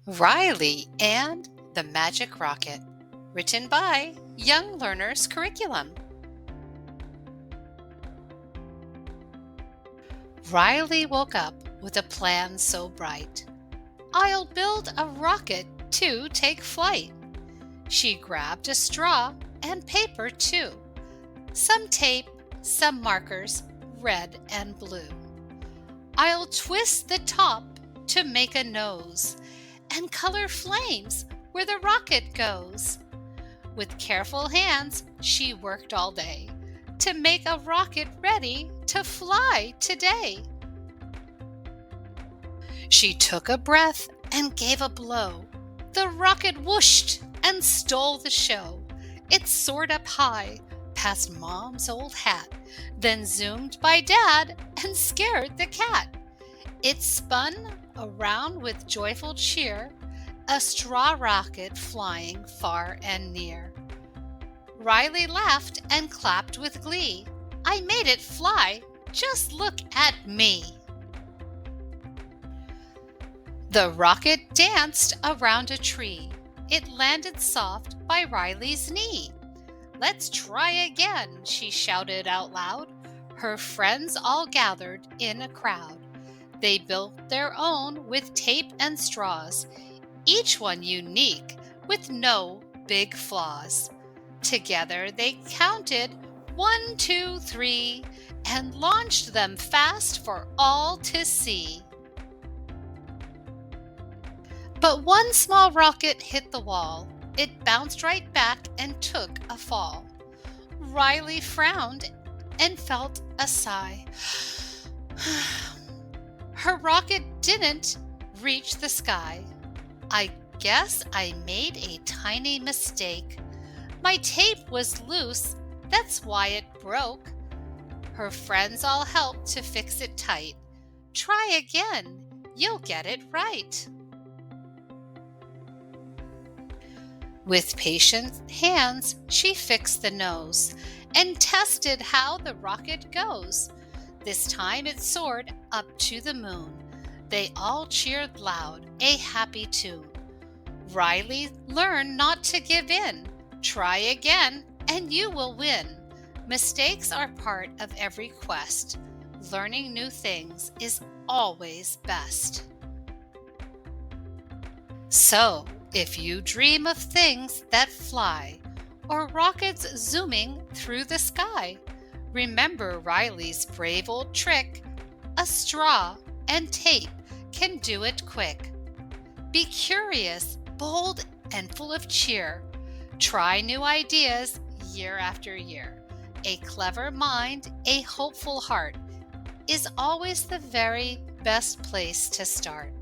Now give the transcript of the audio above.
Riley and the Magic Rocket, written by Young Learners Curriculum. Riley woke up with a plan so bright. I'll build a rocket to take flight. She grabbed a straw and paper too, some tape, some markers, red and blue. I'll twist the top to make a nose and color flames where the rocket goes. With careful hands, she worked all day to make a rocket ready to fly today. She took a breath and gave a blow. The rocket whooshed and stole the show. It soared up high past Mom's old hat, then zoomed by Dad and scared the cat. It spun around with joyful cheer, a straw rocket flying far and near. Riley laughed and clapped with glee. I made it fly, just look at me. The rocket danced around a tree. It landed soft by Riley's knee. Let's try again, she shouted out loud. Her friends all gathered in a crowd. They built their own with tape and straws, each one unique with no big flaws. Together they counted 1, 2, 3 and launched them fast for all to see. But one small rocket hit the wall. It bounced right back and took a fall. Riley frowned and felt a sigh. Her rocket didn't reach the sky. I guess I made a tiny mistake. My tape was loose, that's why it broke. Her friends all helped to fix it tight. Try again, you'll get it right. With patient hands, she fixed the nose and tested how the rocket goes. This time it soared up to the moon. They all cheered loud, a happy tune. Riley learned not to give in. Try again and you will win. Mistakes are part of every quest. Learning new things is always best. So, if you dream of things that fly, or rockets zooming through the sky, remember Riley's brave old trick. A straw and tape can do it quick. Be curious, bold, and full of cheer. Try new ideas year after year. A clever mind, a hopeful heart is always the very best place to start.